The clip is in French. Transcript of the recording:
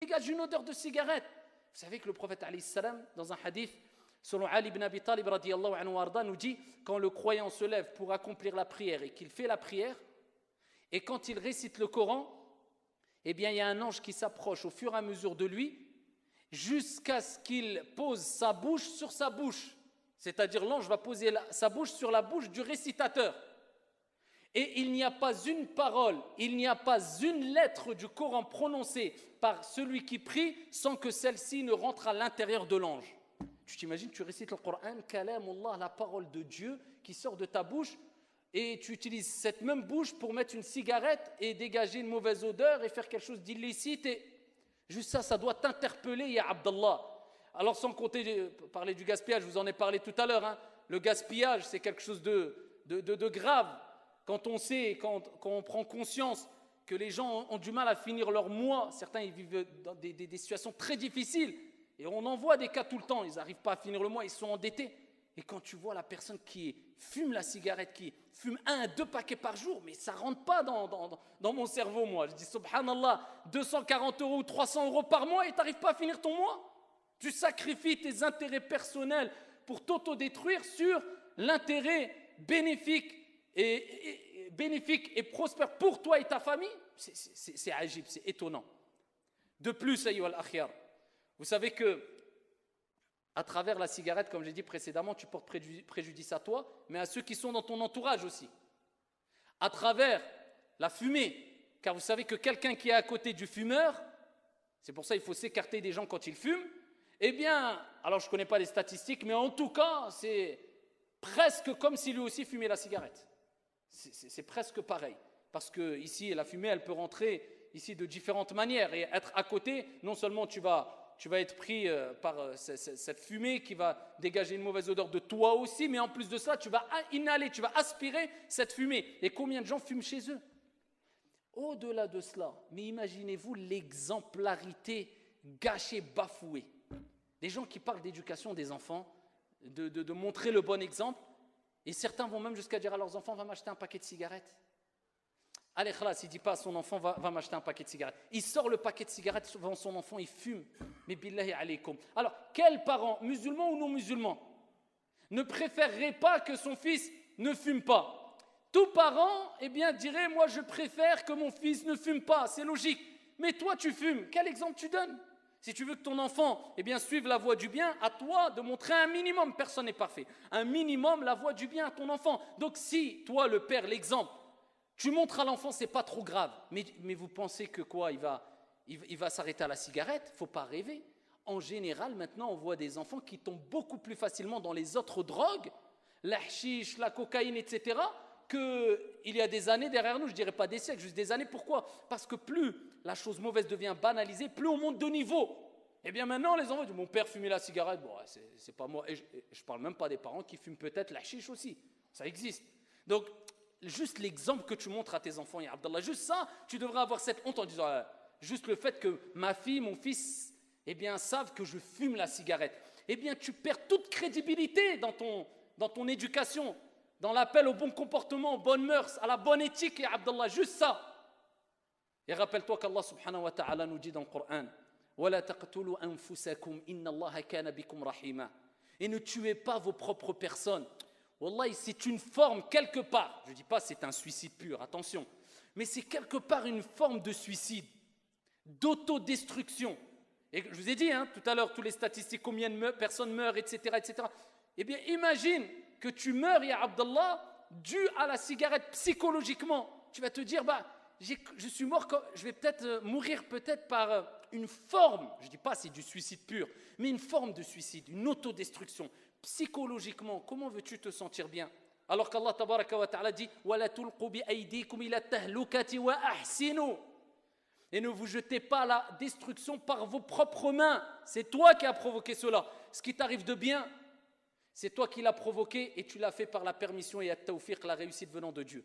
dégage une odeur de cigarette. Vous savez que le prophète alayhi salam, dans un hadith, selon Ali ibn Abi Talib radiyallahu anhu warda, nous dit quand le croyant se lève pour accomplir la prière et qu'il fait la prière, et quand il récite le Coran, eh bien il y a un ange qui s'approche au fur et à mesure de lui jusqu'à ce qu'il pose sa bouche sur sa bouche. C'est-à-dire l'ange va poser sa bouche sur la bouche du récitateur. Et il n'y a pas une parole, il n'y a pas une lettre du Coran prononcée par celui qui prie sans que celle-ci ne rentre à l'intérieur de l'ange. Tu t'imagines, tu récites le Coran, kalamullah, la parole de Dieu qui sort de ta bouche, et tu utilises cette même bouche pour mettre une cigarette et dégager une mauvaise odeur et faire quelque chose d'illicite. Et juste ça doit t'interpeller, ya Abdallah. Alors sans compter, parler du gaspillage, je vous en ai parlé tout à l'heure, hein. Le gaspillage, c'est quelque chose de grave. Quand on sait, quand on prend conscience que les gens ont du mal à finir leur mois, certains ils vivent dans des situations très difficiles, et on en voit des cas tout le temps, ils n'arrivent pas à finir le mois, ils sont endettés. Et quand tu vois la personne qui fume la cigarette, qui fume 1 à 2 paquets par jour, mais ça ne rentre pas dans mon cerveau, moi. Je dis, subhanallah, 240 € ou 300 € par mois et tu n'arrives pas à finir ton mois. Tu sacrifies tes intérêts personnels pour t'autodétruire sur l'intérêt bénéfique et prospère pour toi et ta famille. C'est agib, c'est étonnant. De plus, ayyuha al-akhyar, vous savez que à travers la cigarette, comme j'ai dit précédemment, tu portes préjudice à toi, mais à ceux qui sont dans ton entourage aussi. À travers la fumée, car vous savez que quelqu'un qui est à côté du fumeur, c'est pour ça qu'il faut s'écarter des gens quand ils fument, eh bien, alors je ne connais pas les statistiques, mais en tout cas, c'est presque comme si lui aussi fumait la cigarette. C'est presque pareil. Parce que ici, la fumée, elle peut rentrer ici de différentes manières. Et être à côté, non seulement tu vas être pris par cette fumée qui va dégager une mauvaise odeur de toi aussi, mais en plus de ça, tu vas inhaler, tu vas aspirer cette fumée. Et combien de gens fument chez eux? Au-delà de cela, mais imaginez-vous l'exemplarité gâchée, bafouée. Des gens qui parlent d'éducation des enfants, de montrer le bon exemple, et certains vont même jusqu'à dire à leurs enfants, va m'acheter un paquet de cigarettes. Allez, khalas, il ne dit pas à son enfant, va m'acheter un paquet de cigarettes. Il sort le paquet de cigarettes devant son enfant, il fume. Mais billahi alaykoum. Alors, quels parents, musulmans ou non musulmans, ne préférerait pas que son fils ne fume pas? Tout parent, eh bien, dirait, moi je préfère que mon fils ne fume pas, c'est logique. Mais toi tu fumes, quel exemple tu donnes? Si tu veux que ton enfant, eh bien, suive la voie du bien, à toi de montrer un minimum, personne n'est parfait, un minimum la voie du bien à ton enfant. Donc si, toi le père, l'exemple, tu montres à l'enfant, c'est pas trop grave, mais vous pensez que quoi, il va s'arrêter à la cigarette? Il ne faut pas rêver. En général, maintenant, on voit des enfants qui tombent beaucoup plus facilement dans les autres drogues, la hashish, la cocaïne, etc., qu'il y a des années derrière nous, je ne dirais pas des siècles, juste des années. Pourquoi? Parce que plus la chose mauvaise devient banalisée, plus on monte de niveau. Eh bien maintenant, les enfants disent, mon père fumait la cigarette, bon, c'est pas moi. Et je ne parle même pas des parents qui fument peut-être la hashish aussi, ça existe. Donc, juste l'exemple que tu montres à tes enfants, ya Abdallah, juste ça, tu devrais avoir cette honte en disant, juste le fait que ma fille, mon fils, eh bien, savent que je fume la cigarette. Eh bien, tu perds toute crédibilité dans ton éducation, dans l'appel au bon comportement, aux bonnes mœurs, à la bonne éthique, ya Abdallah, juste ça. Et rappelle-toi qu'Allah subhanahu wa ta'ala nous dit dans le Coran, وَلَا تَقْتُلُوا أَنفُسَكُمْ إِنَّ اللَّهَ كَانَ بِكُمْ رَحِيمًا. Et ne tuez pas vos propres personnes. Wallahi, c'est une forme quelque part, je ne dis pas c'est un suicide pur, attention, mais c'est quelque part une forme de suicide, d'autodestruction. Et je vous ai dit tout à l'heure, toutes les statistiques, combien de personnes meurent, etc., etc. Eh bien, imagine que tu meurs, ya Abdallah, dû à la cigarette psychologiquement. Tu vas te dire, je suis mort, je vais peut-être mourir peut-être par une forme, je ne dis pas c'est du suicide pur, mais une forme de suicide, une autodestruction. Psychologiquement, comment veux-tu te sentir bien? Alors qu'Allah tabaraka wa ta'ala dit وَلَا تُلْقُوا بِأَيْدِيكُمْ إِلَى التَّهْلُكَةِ وَأَحْسِنُوا. Et ne vous jetez pas à la destruction par vos propres mains. C'est toi qui as provoqué cela. Ce qui t'arrive de bien, c'est toi qui l'as provoqué et tu l'as fait par la permission et at-tawfiq, la réussite venant de Dieu.